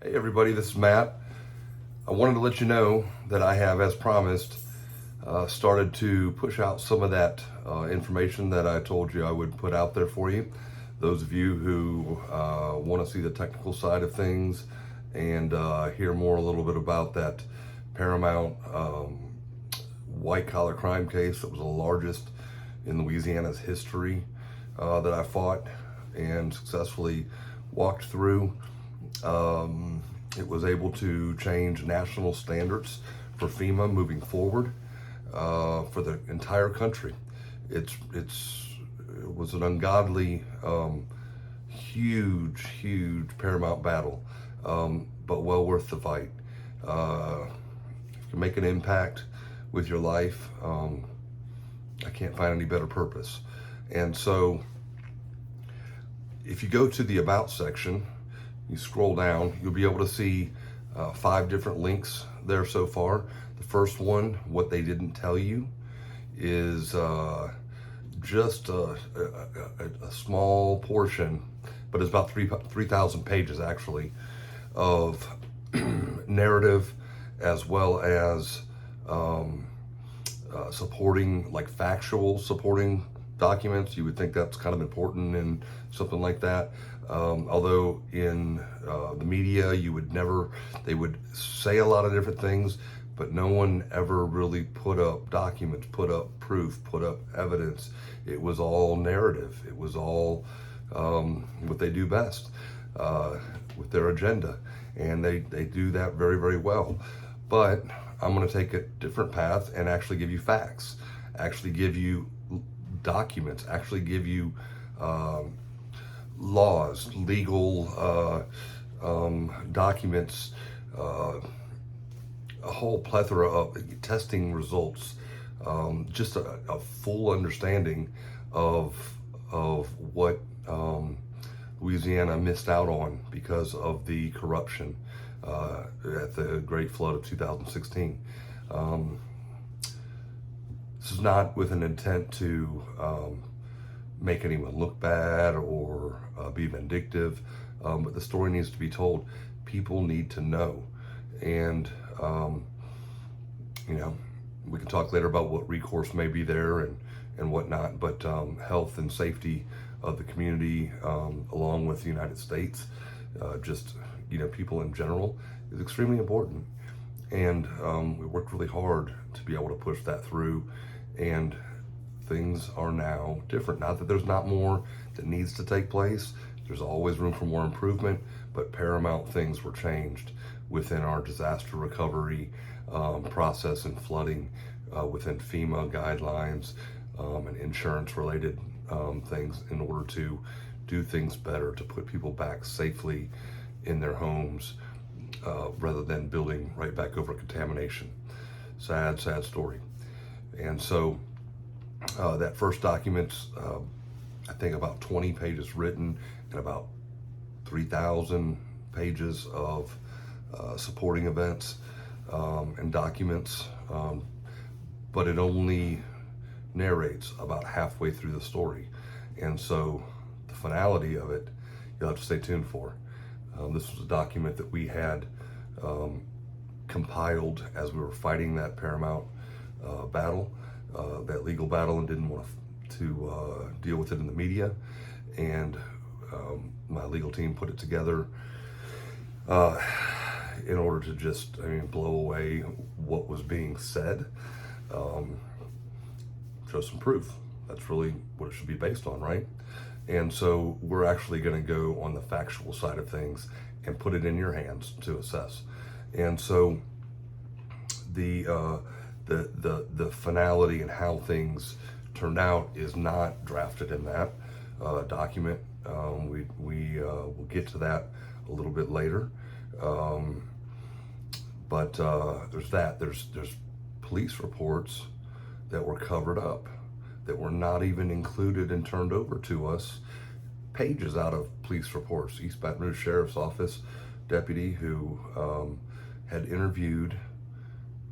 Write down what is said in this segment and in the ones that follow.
Hey everybody, this is Matt. I wanted to let you know that I have, as promised, started to push out some of that information that I told you I would put out there for you. Those of you who want to see the technical side of things and hear more a little bit about that Paramount white collar crime case that was the largest in Louisiana's history that I fought and successfully walked through. It was able to change national standards for FEMA moving forward for the entire country. It was an ungodly, huge Paramount battle, but well worth the fight. If you can make an impact with your life, I can't find any better purpose. And so if you go to the About section, you scroll down, you'll be able to see 5 different links there so far. The first one, what they didn't tell you, is just a small portion, but it's about 3,000 pages actually, of narrative as well as supporting, like factual supporting documents. You would think that's kind of important in something like that. Although in the media, they would say a lot of different things, but no one ever really put up documents, put up proof, put up evidence. It was all narrative. It was all what they do best with their agenda. And they do that very, very well. But I'm going to take a different path and actually give you facts, actually give you documents, actually give you laws, legal documents, a whole plethora of testing results, just a full understanding of what Louisiana missed out on because of the corruption at the Great Flood of 2016. This is not with an intent to make anyone look bad or be vindictive, but the story needs to be told. People need to know. And, we can talk later about what recourse may be there and whatnot, but health and safety of the community, along with the United States, people in general, is extremely important. And we worked really hard to be able to push that through, and things are now different. Not that there's not more that needs to take place. There's always room for more improvement, but paramount things were changed within our disaster recovery process and flooding within FEMA guidelines and insurance related things in order to do things better, to put people back safely in their homes rather than building right back over contamination. Sad story. And so that first document's, I think, about 20 pages written and about 3,000 pages of supporting events and documents, but it only narrates about halfway through the story. And so the finality of it, you'll have to stay tuned for. This was a document that we had compiled as we were fighting that Paramount battle, that legal battle, and didn't want to deal with it in the media. And my legal team put it together in order to just, blow away what was being said, show some proof. That's really what it should be based on, right? And so we're actually going to go on the factual side of things and put it in your hands to assess. And so the finality and how things turned out is not drafted in that document. We will get to that a little bit later. But there's that. There's police reports that were covered up, that were not even included and turned over to us. Pages out of police reports. East Baton Rouge Sheriff's Office deputy who had interviewed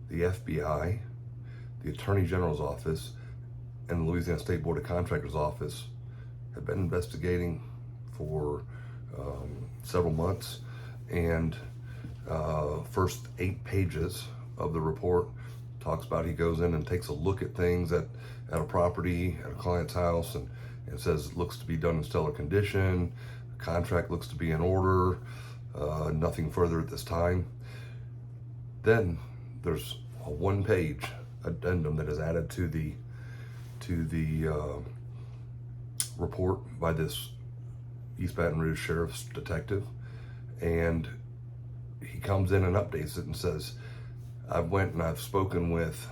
the FBI, the Attorney General's office, and the Louisiana State Board of Contractors office had been investigating for several months, and First 8 pages of the report talks about he goes in and takes a look at things at a property, at a client's house, and says it looks to be done in stellar condition, the contract looks to be in order, nothing further at this time. Then there's a 1-page addendum that is added to the report by this East Baton Rouge Sheriff's detective, and he comes in and updates it and says, I went and I've spoken with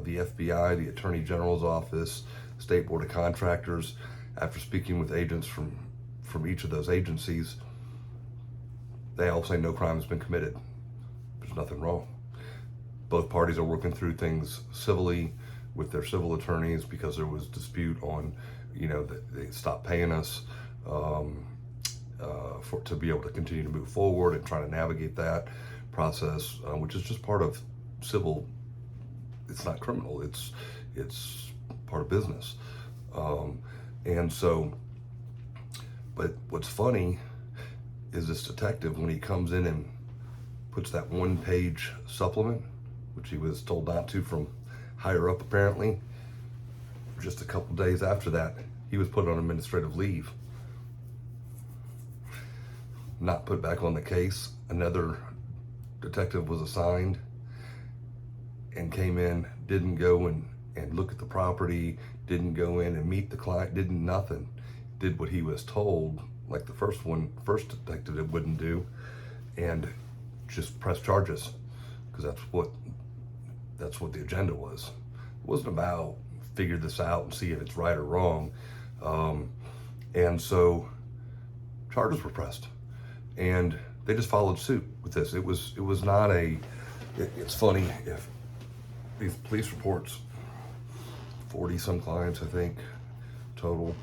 the FBI, the Attorney General's office, State Board of Contractors. After speaking with agents from each of those agencies, they all say no crime has been committed. There's nothing wrong. Both parties are working through things civilly with their civil attorneys because there was dispute on, they stopped paying us to be able to continue to move forward and trying to navigate that process, which is just part of civil. It's not criminal. It's part of business. And so, but what's funny is this detective, when he comes in and puts that 1-page supplement, which he was told not to from higher up apparently, just a couple days after that, he was put on administrative leave. Not put back on the case. Another detective was assigned and came in, didn't go and look at the property, didn't go in and meet the client, did nothing. Did what he was told, like the first detective wouldn't do, and just press charges, because that's what the agenda was. It wasn't about figure this out and see if it's right or wrong. And so charges were pressed, and they just followed suit with this. It was not it's funny, if these police reports, 40 some clients, I think, total,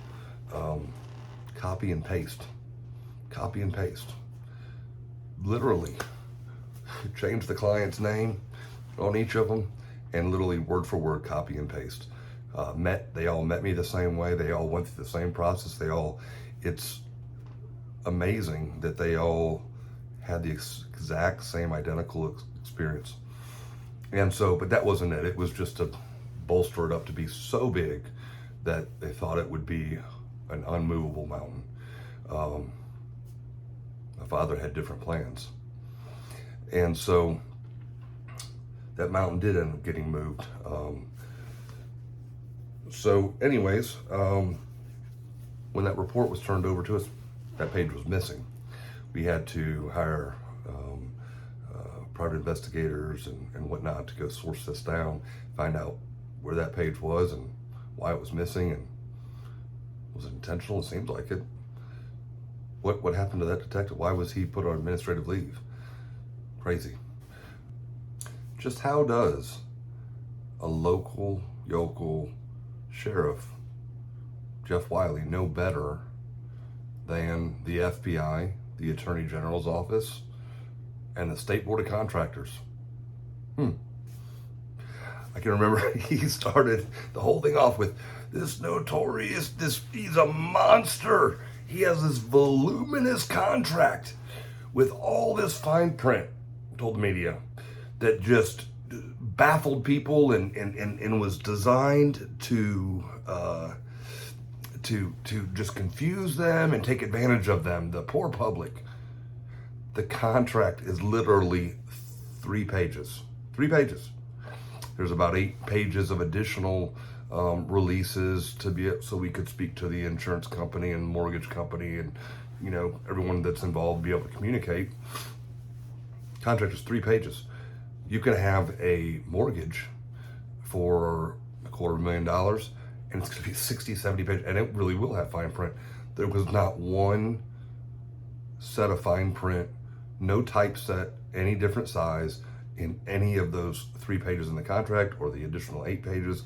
copy and paste, literally change the client's name on each of them and literally word for word copy and paste. They all met me the same way. They all went through the same process. It's amazing that they all had the exact same identical experience. And so, but that wasn't it. It was just to bolster it up to be so big that they thought it would be an unmovable mountain. My father had different plans. And so that mountain did end up getting moved. So anyways, when that report was turned over to us, that page was missing. We had to hire private investigators and whatnot to go source this down, find out where that page was and why it was missing, and was it intentional? It seems like it. What happened to that detective? Why was he put on administrative leave? Crazy. Just how does a local sheriff, Jeff Wiley, know better than the FBI, the Attorney General's office, and the State Board of Contractors? I can remember he started the whole thing off with he's a monster. He has this voluminous contract with all this fine print, told the media, that just baffled people and was designed to just confuse them and take advantage of them, the poor public. The contract is literally 3 pages. 3 pages. There's about 8 pages of additional releases so we could speak to the insurance company and mortgage company and everyone that's involved, be able to communicate. Contract is 3 pages. You can have a mortgage for $250,000 and it's going to be 60, 70 pages, and it really will have fine print. There was not one set of fine print, no typeset, any different size in any of those 3 pages in the contract or the additional 8 pages.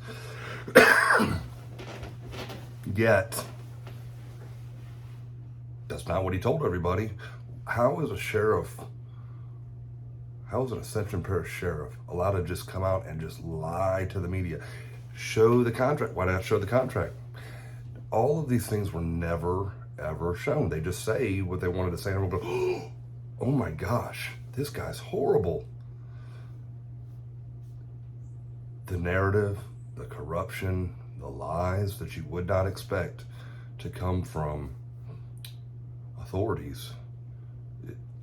Yet, that's not what he told everybody. How is an Ascension Parish sheriff allowed to just come out and just lie to the media? Show the contract. Why not show the contract? All of these things were never, ever shown. They just say what they wanted to say, and everyone goes, oh my gosh, this guy's horrible. The narrative, the corruption, the lies that you would not expect to come from authorities.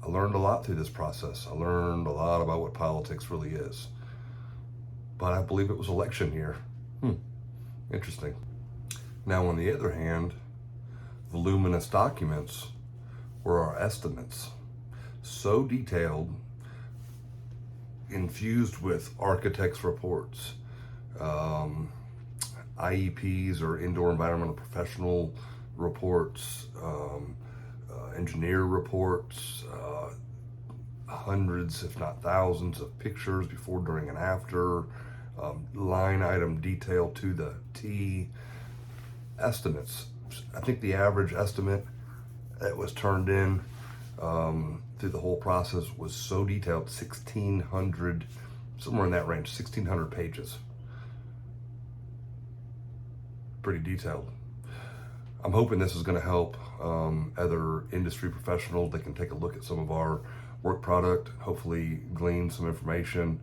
I learned a lot through this process. I learned a lot about what politics really is. But I believe it was election year. Interesting. Now, on the other hand, voluminous documents were our estimates. So detailed, infused with architects' reports, IEPs or indoor environmental professional reports, engineer reports, hundreds, if not thousands, of pictures before, during, and after, line item detail to the T, estimates. I think the average estimate that was turned in through the whole process was so detailed, 1,600, somewhere in that range, 1,600 pages. Pretty detailed. I'm hoping this is going to help other industry professionals. They can take a look at some of our work product, hopefully glean some information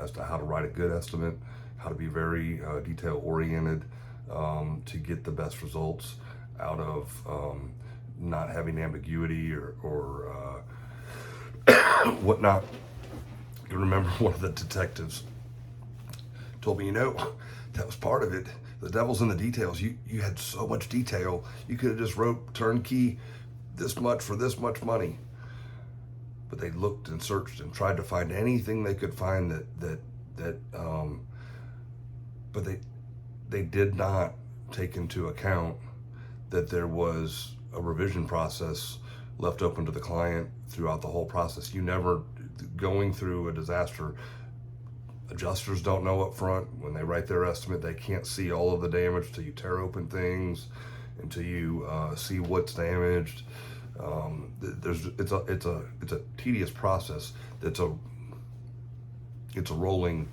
as to how to write a good estimate, how to be very detail oriented to get the best results out of not having ambiguity or whatnot. You remember one of the detectives told me, that was part of it. The devil's in the details. You had so much detail. You could have just wrote turnkey this much for this much money. But they looked and searched and tried to find anything they could find but they did not take into account that there was a revision process left open to the client throughout the whole process. You never, going through a disaster, adjusters don't know up front. When they write their estimate, they can't see all of the damage until you tear open things, until you see what's damaged. It's a tedious process. It's a rolling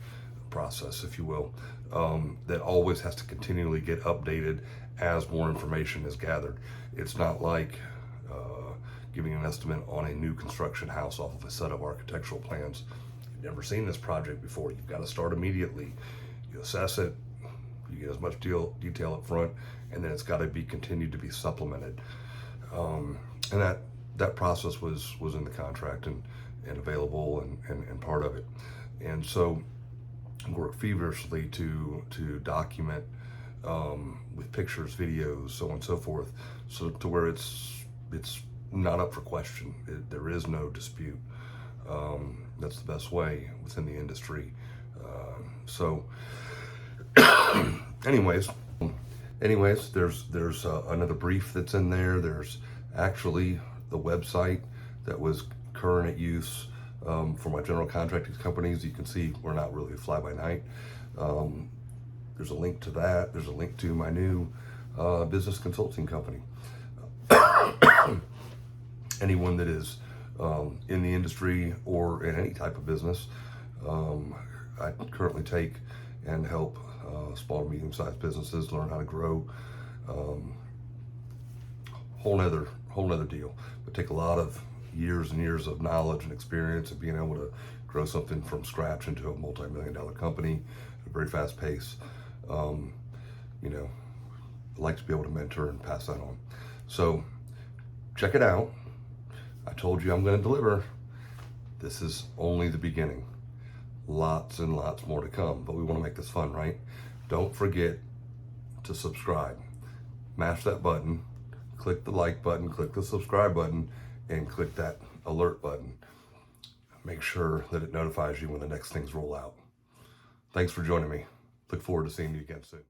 process, if you will, that always has to continually get updated as more information is gathered. It's not like giving an estimate on a new construction house off of a set of architectural plans. You've never seen this project before. You've got to start immediately. You assess it, you get as much detail up front, and then it's got to be continued to be supplemented. And that process was in the contract and available and part of it. And so work feverishly to document with pictures, videos, so on and so forth, so to where it's not up for question. There is no dispute. That's the best way within the industry. So anyways, there's another brief that's in there. There's actually the website that was current at use for my general contracting companies. You can see we're not really fly by night. There's a link to that. There's a link to my new business consulting company. Anyone that is in the industry or in any type of business, I currently take and help small to medium-sized businesses learn how to grow. Whole nother deal. But take a lot of years and years of knowledge and experience and being able to grow something from scratch into a multi-million-dollar company at a very fast pace. I like to be able to mentor and pass that on. So check it out. I told you I'm going to deliver. This is only the beginning. Lots and lots more to come, but we want to make this fun, right? Don't forget to subscribe. Mash that button, click the like button, click the subscribe button, and click that alert button. Make sure that it notifies you when the next things roll out. Thanks for joining me. Look forward to seeing you again soon.